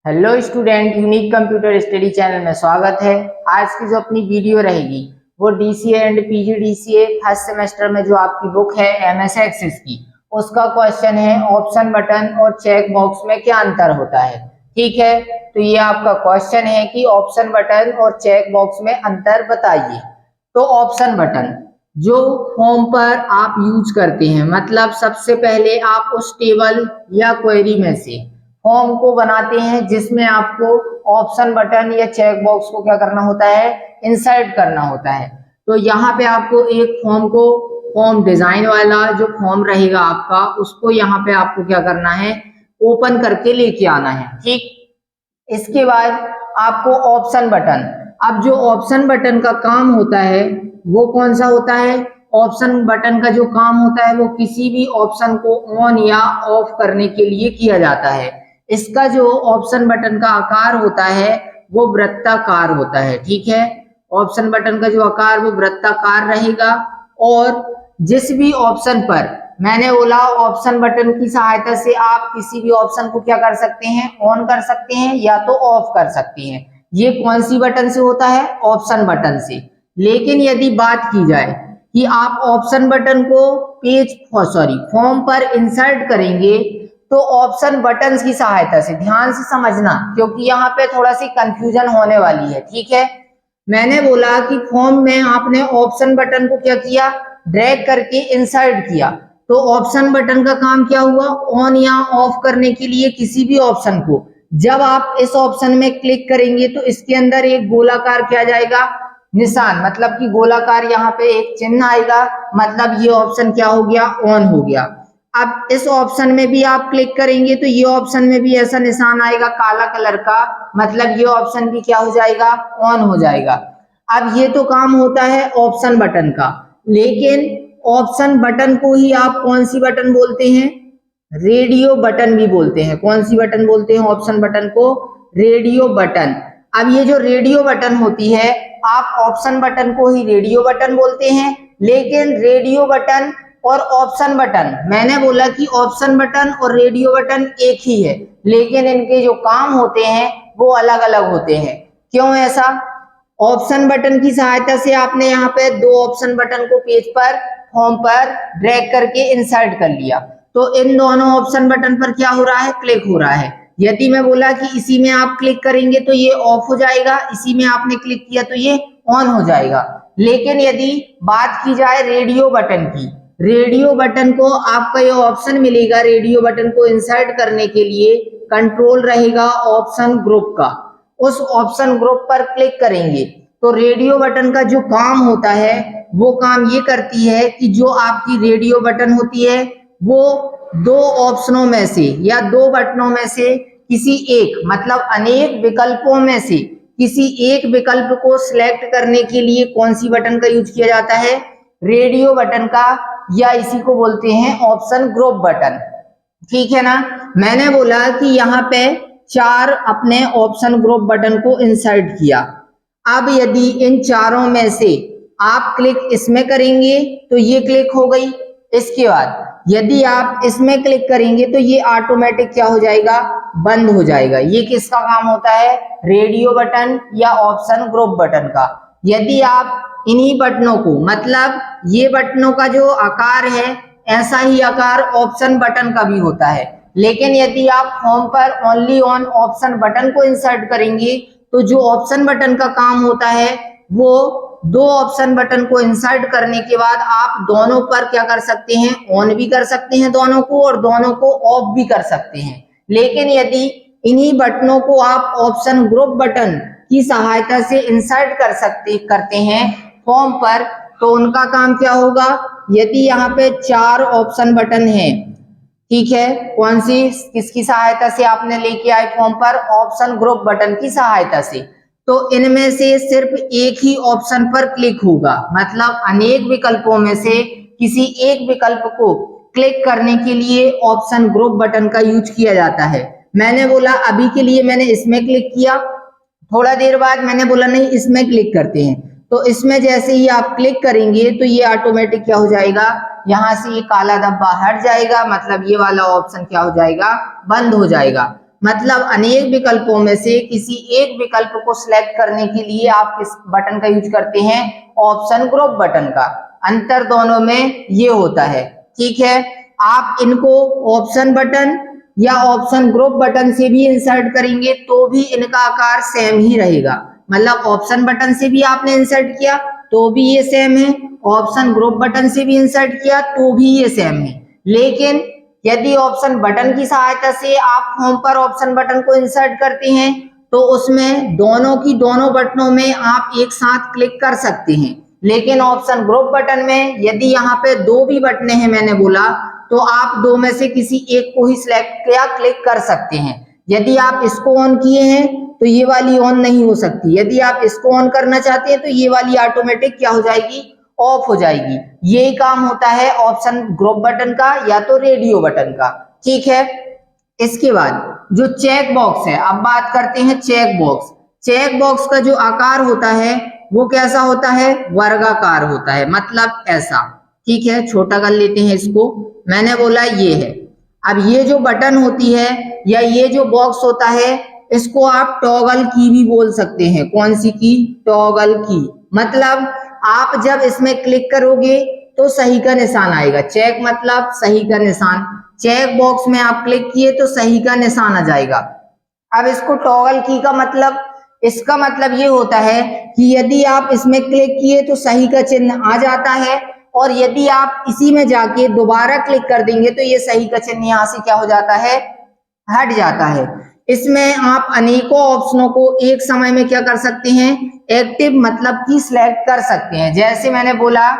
Hello student, unique computer study channel में स्वागत है। आज की जो अपनी वीडियो रहेगी वो DCA and PGDCA first semester में जो आपकी बुक है एमएस एक्सेस की, उसका क्वेश्चन है ऑप्शन बटन और चेक बॉक्स में क्या अंतर होता है। ठीक है, तो ये आपका क्वेश्चन है कि ऑप्शन बटन और चेक बॉक्स में अंतर बताइए। तो ऑप्शन बटन जो फॉर्म पर आप यूज करते हैं, मतलब सबसे पहले आप उस टेबल या क्वेरी में से फॉर्म को बनाते हैं जिसमें आपको ऑप्शन बटन या चेक बॉक्स को क्या करना होता है, इंसर्ट करना होता है। तो यहाँ पे आपको एक फॉर्म डिजाइन वाला जो फॉर्म रहेगा आपका, उसको यहाँ पे आपको क्या करना है, ओपन करके लेके आना है। ठीक, इसके बाद आपको ऑप्शन बटन, अब जो ऑप्शन बटन का काम होता है वो कौन सा होता है? ऑप्शन बटन का जो काम होता है वो किसी भी ऑप्शन को ऑन या ऑफ करने के लिए किया जाता है। इसका जो ऑप्शन बटन का आकार होता है वो वृत्ताकार होता है। ठीक है, ऑप्शन बटन का जो आकार वो वृत्ताकार रहेगा। और जिस भी ऑप्शन पर, मैंने बोला ऑप्शन बटन की सहायता से आप किसी भी ऑप्शन को क्या कर सकते हैं, ऑन कर सकते हैं या तो ऑफ कर सकते हैं। ये कौन सी बटन से होता है? ऑप्शन बटन से। लेकिन यदि बात की जाए कि आप ऑप्शन बटन को फॉर्म पर इंसर्ट करेंगे तो ऑप्शन बटन की सहायता से, ध्यान से समझना क्योंकि यहाँ पे थोड़ा सी कंफ्यूजन होने वाली है। ठीक है, मैंने बोला कि फॉर्म में आपने ऑप्शन बटन को क्या किया, ड्रैग करके इंसर्ट किया। तो ऑप्शन बटन का काम क्या हुआ, ऑन या ऑफ करने के लिए किसी भी ऑप्शन को जब आप इस ऑप्शन में क्लिक करेंगे तो इसके अंदर एक गोलाकार क्या जाएगा, निशान, मतलब कि गोलाकार यहाँ पे एक चिन्ह आएगा, मतलब ये ऑप्शन क्या हो गया, ऑन हो गया। अब इस ऑप्शन में भी आप क्लिक करेंगे तो ये ऑप्शन में भी ऐसा निशान आएगा काला कलर का, मतलब ये ऑप्शन भी क्या हो जाएगा, ऑन हो जाएगा। अब ये तो काम होता है ऑप्शन बटन का, लेकिन ऑप्शन बटन को ही आप कौन सी बटन बोलते हैं? रेडियो बटन भी बोलते हैं। कौन सी बटन बोलते हैं ऑप्शन बटन को? Radio button. अब ये जो रेडियो बटन होती है, आप ऑप्शन बटन को ही रेडियो बटन बोलते हैं, लेकिन रेडियो बटन और ऑप्शन बटन, मैंने बोला कि ऑप्शन बटन और रेडियो बटन एक ही है, लेकिन इनके जो काम होते हैं वो अलग अलग होते हैं। क्यों ऐसा? ऑप्शन बटन की सहायता से आपने यहाँ पे दो ऑप्शन बटन को पेज पर, फॉर्म पर ड्रैग करके इंसर्ट कर लिया, तो इन दोनों ऑप्शन बटन पर क्या हो रहा है, क्लिक हो रहा है। यदि मैं बोला कि इसी में आप क्लिक करेंगे तो ये ऑफ हो जाएगा, इसी में आपने क्लिक किया तो ये ऑन हो जाएगा। लेकिन यदि बात की जाए रेडियो बटन की, रेडियो बटन को आपका ये ऑप्शन मिलेगा, रेडियो बटन को इंसर्ट करने के लिए कंट्रोल रहेगा ऑप्शन ग्रुप का। उस ऑप्शन ग्रुप पर क्लिक करेंगे तो रेडियो बटन का जो काम होता है वो काम ये करती है कि जो आपकी रेडियो बटन होती है वो दो ऑप्शनों में से या दो बटनों में से किसी एक, मतलब अनेक विकल्पों में से किसी एक विकल्प को सिलेक्ट करने के लिए कौन सी बटन का यूज किया जाता है? रेडियो बटन का, या इसी को बोलते हैं ऑप्शन ग्रुप बटन। ठीक है ना, मैंने बोला कि यहाँ पे चार अपने ऑप्शन ग्रुप बटन को इंसर्ट किया। अब यदि इन चारों में से आप क्लिक इसमें करेंगे तो ये क्लिक हो गई। इसके बाद यदि आप इसमें क्लिक करेंगे तो ये ऑटोमेटिक क्या हो जाएगा, बंद हो जाएगा। ये किसका काम होता है? रेडियो बटन या ऑप्शन ग्रुप बटन का। यदि आप इन्हीं बटनों को, मतलब ये बटनों का जो आकार है ऐसा ही आकार ऑप्शन बटन का भी होता है, लेकिन यदि आप फॉर्म पर ओनली ऑन ऑप्शन बटन को इंसर्ट करेंगे तो जो ऑप्शन बटन का काम होता है वो दो ऑप्शन बटन को इंसर्ट करने के बाद आप दोनों पर क्या कर सकते हैं, ऑन भी कर सकते हैं दोनों को और दोनों को ऑफ भी कर सकते हैं। लेकिन यदि इन्हीं बटनों को आप ऑप्शन ग्रुप बटन की सहायता से इंसर्ट करते हैं फॉर्म पर, तो उनका काम क्या होगा? यदि यहाँ पे चार ऑप्शन बटन है, ठीक है, कौन सी, किसकी सहायता से आपने लेके आए फॉर्म पर? ऑप्शन ग्रुप बटन की सहायता से, तो इनमें से सिर्फ एक ही ऑप्शन पर क्लिक होगा, मतलब अनेक विकल्पों में से किसी एक विकल्प को क्लिक करने के लिए ऑप्शन ग्रुप बटन का यूज किया जाता है। मैंने बोला अभी के लिए मैंने इसमें क्लिक किया, थोड़ा देर बाद मैंने बोला नहीं इसमें क्लिक करते हैं, तो इसमें जैसे ही आप क्लिक करेंगे तो ये ऑटोमेटिक क्या हो जाएगा, यहाँ से ये काला धब्बा हट जाएगा, मतलब ये वाला ऑप्शन क्या हो जाएगा, बंद हो जाएगा। मतलब अनेक विकल्पों में से किसी एक विकल्प को सिलेक्ट करने के लिए आप किस बटन का यूज करते हैं, ऑप्शन ग्रुप बटन का। अंतर दोनों में ये होता है, ठीक है। आप इनको ऑप्शन बटन या ऑप्शन ग्रुप बटन से भी इंसर्ट करेंगे तो भी इनका आकार सेम ही रहेगा। मतलब ऑप्शन बटन से भी आपने इंसर्ट किया तो भी ये सेम है, ऑप्शन ग्रुप बटन से भी इंसर्ट किया तो भी ये सेम है। लेकिन यदि ऑप्शन बटन की सहायता से आप होम पर ऑप्शन बटन को इंसर्ट करते हैं तो उसमें दोनों की दोनों बटनों में आप एक साथ क्लिक कर सकते हैं। लेकिन ऑप्शन ग्रुप बटन में यदि यहाँ पे दो भी बटने हैं मैंने बोला, तो आप दो में से किसी एक को ही सिलेक्ट या क्लिक कर सकते हैं। यदि आप इसको ऑन किए हैं तो ये वाली ऑन नहीं हो सकती, यदि आप इसको ऑन करना चाहते हैं तो ये वाली ऑटोमेटिक क्या हो जाएगी, ऑफ हो जाएगी। यही काम होता है ऑप्शन ग्रुप बटन का या तो रेडियो बटन का, ठीक है। इसके बाद जो चेक बॉक्स है, अब बात करते हैं चेक बॉक्स। चेक बॉक्स का जो आकार होता है वो कैसा होता है, वर्गाकार होता है, मतलब ऐसा, ठीक है। छोटा कर लेते हैं इसको, मैंने बोला ये है। अब ये जो बटन होती है या ये जो बॉक्स होता है इसको आप टॉगल की भी बोल सकते हैं। कौन सी की, टॉगल की। मतलब आप जब इसमें क्लिक करोगे तो सही का निशान आएगा, चेक मतलब सही का निशान। चेक बॉक्स में आप क्लिक किए तो सही का निशान आ जाएगा। अब इसको टॉगल की का मतलब, इसका मतलब ये होता है कि यदि आप इसमें क्लिक किए तो सही का चिन्ह आ जाता है, और यदि आप इसी में जाके दोबारा क्लिक कर देंगे तो ये सही का चिन्ह यहाँ से क्या हो जाता है, हट जाता है। इसमें आप अनेकों ऑप्शनों को एक समय में क्या कर सकते हैं, एक्टिव मतलब कि सिलेक्ट कर सकते हैं। जैसे मैंने बोला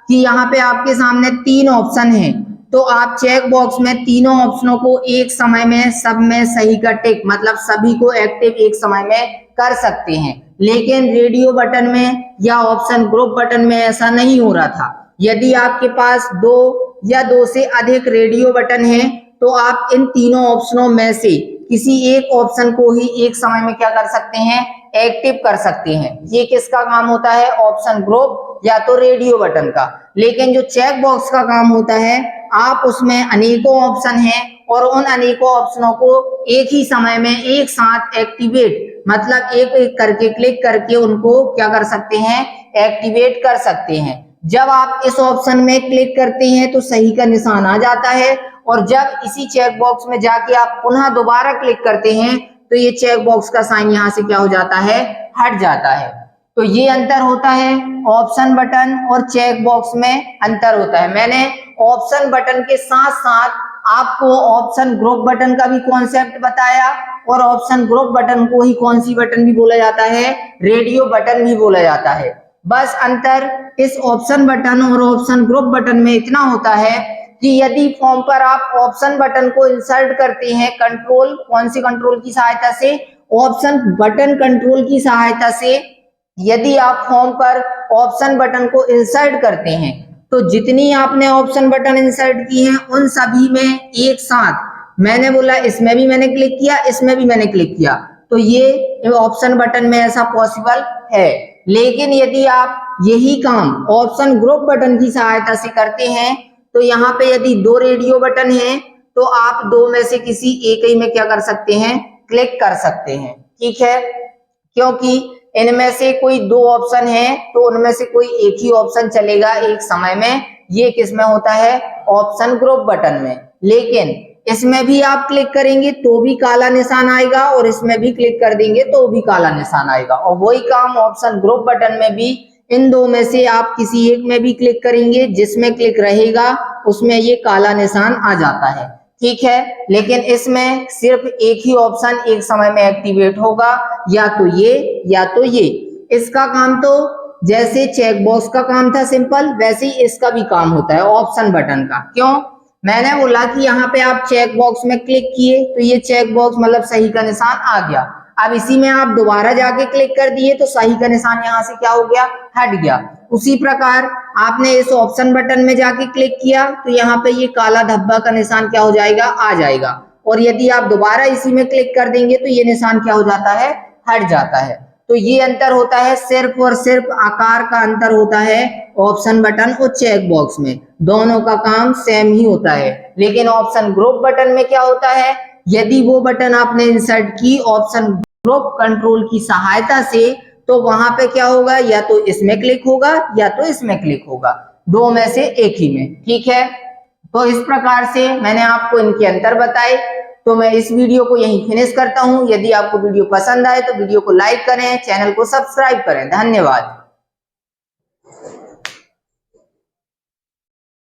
कि यहाँ पे आपके सामने 3 ऑप्शन हैं, तो आप चेक बॉक्स में तीनों ऑप्शनों को एक समय में सब में सही का टिक मतलब सभी को एक्टिव एक समय में कर सकते हैं। लेकिन रेडियो बटन में या ऑप्शन ग्रुप बटन में ऐसा नहीं हो रहा था। यदि आपके पास 2 या 2 से अधिक रेडियो बटन है तो आप इन तीनों ऑप्शनों में से किसी एक ऑप्शन को ही एक समय में क्या कर सकते हैं, एक्टिव कर सकते हैं। ये किसका काम होता है, ऑप्शन ग्रुप या तो रेडियो बटन का। लेकिन जो चेक बॉक्स का काम होता है, आप उसमें अनेकों ऑप्शन हैं और उन अनेकों ऑप्शनों को एक ही समय में एक साथ एक्टिवेट मतलब एक एक करके क्लिक करके उनको क्या कर सकते हैं, एक्टिवेट कर सकते हैं। जब आप इस ऑप्शन में क्लिक करते हैं तो सही का निशान आ जाता है, और जब इसी चेक बॉक्स में जाके आप पुनः दोबारा क्लिक करते हैं तो ये चेक बॉक्स का साइन यहाँ से क्या हो जाता है, हट जाता है। तो ये अंतर होता है ऑप्शन बटन और चेक बॉक्स में अंतर होता है। मैंने ऑप्शन बटन के साथ साथ आपको ऑप्शन ग्रुप बटन का भी कॉन्सेप्ट बताया, और ऑप्शन ग्रुप बटन को ही कौन सी बटन भी बोला जाता है, रेडियो बटन भी बोला जाता है। बस अंतर इस ऑप्शन बटन और ऑप्शन ग्रुप बटन में इतना होता है कि यदि फॉर्म पर आप ऑप्शन बटन को इंसर्ट करते हैं कंट्रोल, कौन सी कंट्रोल की सहायता से, ऑप्शन बटन कंट्रोल की सहायता से यदि आप फॉर्म पर ऑप्शन बटन को इंसर्ट करते हैं तो जितनी आपने ऑप्शन बटन इंसर्ट की हैं उन सभी में एक साथ, मैंने बोला इसमें भी मैंने क्लिक किया, इसमें भी मैंने क्लिक किया, तो ये ऑप्शन बटन में ऐसा पॉसिबल है। लेकिन यदि आप यही काम ऑप्शन ग्रुप बटन की सहायता से करते हैं तो यहाँ पे यदि 2 रेडियो बटन हैं तो आप 2 में से किसी एक ही में क्या कर सकते हैं, क्लिक कर सकते हैं, ठीक है। क्योंकि इनमें से कोई 2 ऑप्शन है तो उनमें से कोई एक ही ऑप्शन चलेगा एक समय में। ये किस में होता है, ऑप्शन ग्रुप बटन में। लेकिन इसमें भी आप क्लिक करेंगे तो भी काला निशान आएगा और इसमें भी क्लिक कर देंगे तो भी काला निशान आएगा, और वही काम ऑप्शन ग्रुप बटन में भी इन 2 में से आप किसी एक में भी क्लिक करेंगे, जिसमें क्लिक रहेगा उसमें ये काला निशान आ जाता है, ठीक है। लेकिन इसमें सिर्फ एक ही ऑप्शन एक समय में एक्टिवेट होगा, या तो ये या तो ये। इसका काम तो जैसे चेक बॉक्स का काम था सिंपल, वैसे ही इसका भी काम होता है ऑप्शन बटन का। क्यों, मैंने बोला कि यहाँ पे आप चेक बॉक्स में क्लिक किए तो ये चेक बॉक्स मतलब सही का निशान आ गया। अब इसी में आप दोबारा जाके क्लिक कर दिए तो सही का निशान यहाँ से क्या हो गया, हट गया। उसी प्रकार आपने इस ऑप्शन बटन में जाके क्लिक किया तो यहाँ पे ये काला धब्बा का निशान क्या हो जाएगा, आ जाएगा, और यदि आप दोबारा इसी में क्लिक कर देंगे तो ये निशान क्या हो जाता है, हट जाता है। तो ये अंतर होता है, सिर्फ और सिर्फ आकार का अंतर होता है ऑप्शन बटन और चेक बॉक्स में। दोनों का काम सेम ही होता है। लेकिन ऑप्शन ग्रुप बटन में क्या होता है यदि वो बटन आपने इंसर्ट की ऑप्शन ग्रुप कंट्रोल की सहायता से, तो वहां पे क्या होगा, या तो इसमें क्लिक होगा या तो इसमें क्लिक होगा, दो में से एक ही में। ठीक है, तो इस प्रकार से मैंने आपको इनके अंतर बताए। तो मैं इस वीडियो को यहीं फिनिश करता हूं। यदि आपको वीडियो पसंद आए तो वीडियो को लाइक करें, चैनल को सब्सक्राइब करें। धन्यवाद।